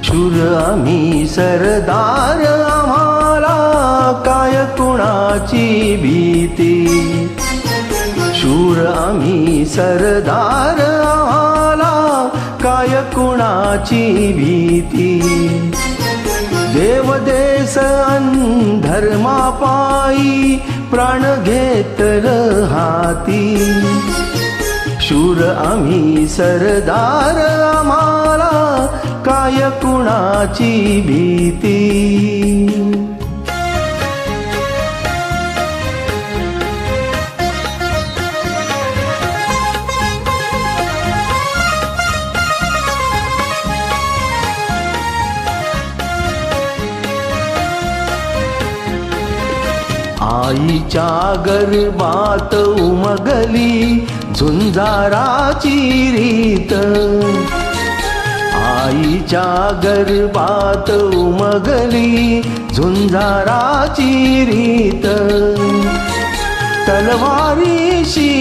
शूर आम्ही सरदार, आम्हाला काय कुणाची भीती. शूर आम्ही सरदार, आम्हाला काय कुणाची भीती. देवदेश धर्मापायी प्राण घेतलं हाती. शूर आम्ही सरदार, आम्हाला काय कुणाची भीती. आईच्या गर्भात उमगली झुंजाराची रीत. आईच्या गर्भात उमगली झुंजाराची रीत. तलवारीशी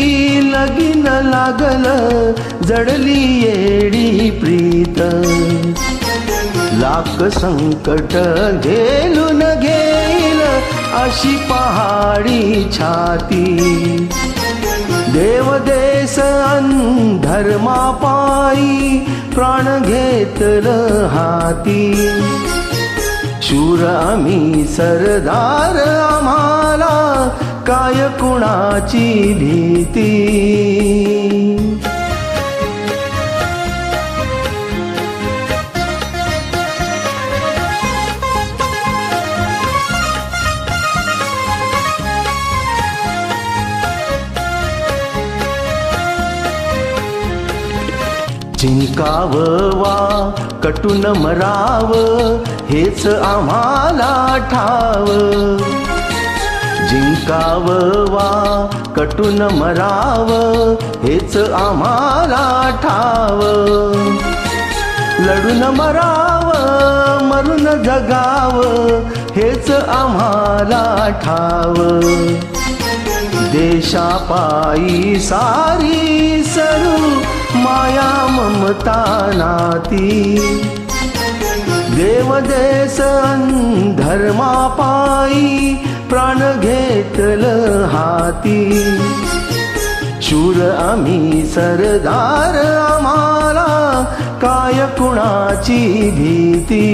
लगीन लागलं, जडली येडी प्रीत. लाख संकट झेलून घेईल अशी पहाडी छाती. देवदेश धर्मापायी प्राण घेतलं हाती. शूर आम्ही सरदार, आम्हाला काय कुणाची भीती. जिंकावं वा कटून मरावं, हेच आम्हाला ठाव. जिंकावं वा कटून मरावं, हेच आम्हाला ठाव. लढून मरावं, मरून जगावं, हेच आम्हाला ठाव. देशापायी सारी सरू माया ममता नाती. देवदेश धर्मापायी प्राण घेतलं हाती. शूर आम्ही सरदार, आम्हाला काय कुणाची भीती.